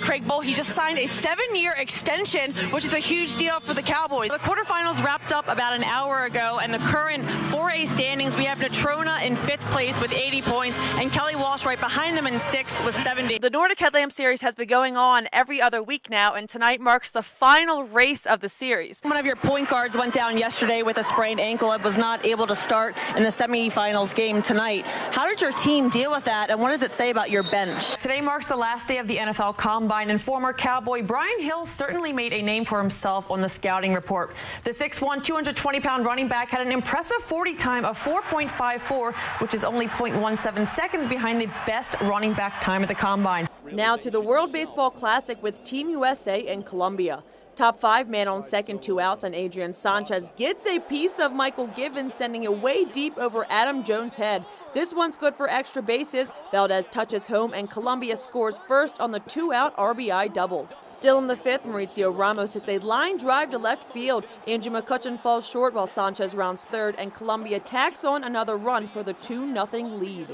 Craig Bowl. He just signed a 7-year extension, which is a huge deal for the Cowboys. The quarterfinals wrapped up about an hour ago, and the current 4A standings, we have Natrona in 5th place with 80 points, and Kelly Walsh right behind them in 6th with 70. The Nordic Headlamp Series has been going on every other week now, and tonight marks the final race of the series. One of your point guards went down yesterday with a sprained ankle and was not able to start in the semifinals game tonight. How did your team deal with that, and what does it say about your bench? Today marks the last day of the NFL Combine, and former Cowboy Brian Hill certainly made a name for himself on the scouting report. The 6'1", 220-pound running back had an impressive 40 time of 4.54, which is only 0.17 seconds behind the best running back time at the Combine. Now to the World Baseball Classic with Team USA and Colombia. Top 5 man on second, 2 outs, and Adrian Sanchez gets a piece of Michael Givens, sending it way deep over Adam Jones' head. This one's good for extra bases. Valdez touches home, and Colombia scores first on the 2-out RBI double. Still in the 5th, Mauricio Ramos hits a line drive to left field. Andrew McCutcheon falls short while Sanchez rounds 3rd, and Colombia tacks on another run for the 2-0 lead.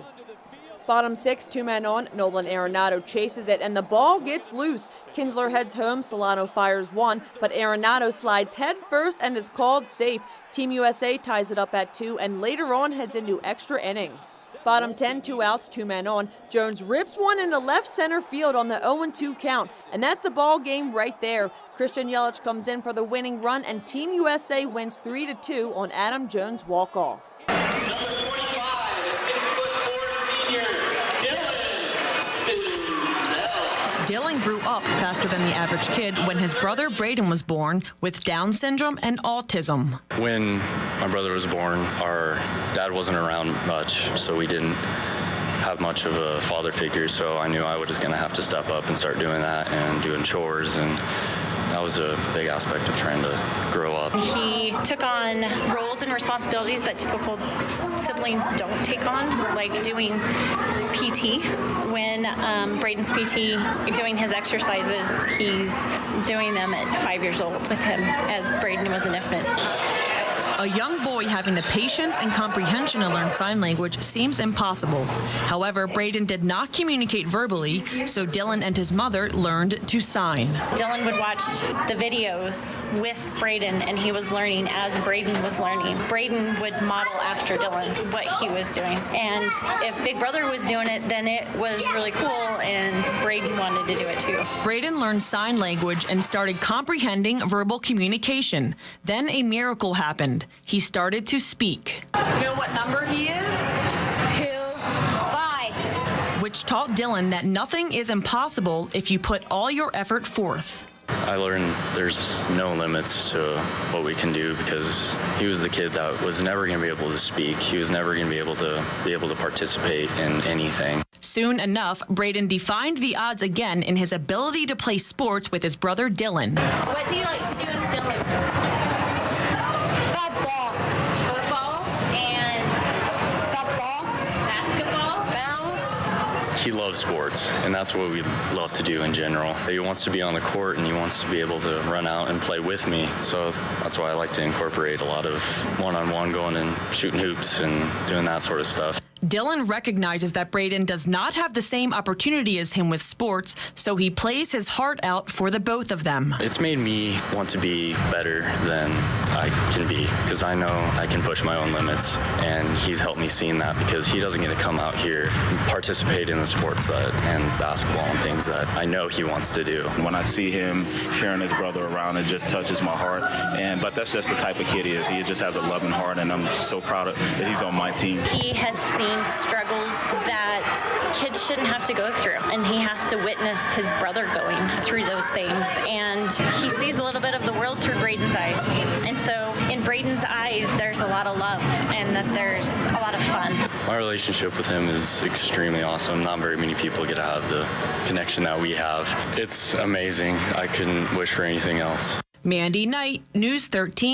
Bottom 6, 2 men on, Nolan Arenado chases it, and the ball gets loose. Kinsler heads home, Solano fires 1, but Arenado slides head first and is called safe. Team USA ties it up at 2, and later on heads into extra innings. Bottom 10, 2 outs, 2 men on. Jones rips one into left center field on the 0-2 count, and that's the ball game right there. Christian Yelich comes in for the winning run, and Team USA wins 3-2 on Adam Jones' walk-off. Dylan grew up faster than the average kid when his brother Braden was born with Down syndrome and autism. When my brother was born, our dad wasn't around much, so we didn't have much of a father figure, so I knew I was going to have to step up and start doing that and doing chores, and that was a big aspect of trying to grow up. He took on roles and responsibilities that typical siblings don't take on, like doing PT. When Braden's PT, doing his exercises, he's doing them at 5 years old with him, as Braden was an infant. A young boy having the patience and comprehension to learn sign language seems impossible. However, Braden did not communicate verbally, so Dylan and his mother learned to sign. Dylan would watch the videos with Braden, and he was learning as Braden was learning. Braden would model after Dylan what he was doing. And if Big Brother was doing it, then it was really cool, and Braden wanted to do it too. Braden learned sign language and started comprehending verbal communication. Then a miracle happened. He started to speak. You know what number he is? 2, 5. Which taught Dylan that nothing is impossible if you put all your effort forth. I learned there's no limits to what we can do because he was the kid that was never going to be able to speak. He was never going to be able to participate in anything. Soon enough, Braden defined the odds again in his ability to play sports with his brother Dylan. What do you like to do with Dylan? He loves sports, and that's what we love to do in general. He wants to be on the court, and he wants to be able to run out and play with me. So that's why I like to incorporate a lot of one-on-one going and shooting hoops and doing that sort of stuff. Dylan recognizes that Braden does not have the same opportunity as him with sports, so he plays his heart out for the both of them. It's made me want to be better than I can be because I know I can push my own limits, and he's helped me see that because he doesn't get to come out here and participate in the sports and basketball and things that I know he wants to do. When I see him carrying his brother around, it just touches my heart. But that's just the type of kid he is. He just has a loving heart, and I'm so proud that he's on my team. He has seen struggles that kids shouldn't have to go through, and he has to witness his brother going through those things, and he sees a little bit of the world through Braden's eyes. And so in Braden's eyes there's a lot of love and that there's a lot of fun. My relationship with him is extremely awesome. Not very many people get to have the connection that we have. It's amazing. I couldn't wish for anything else. Mandy Knight, News 13.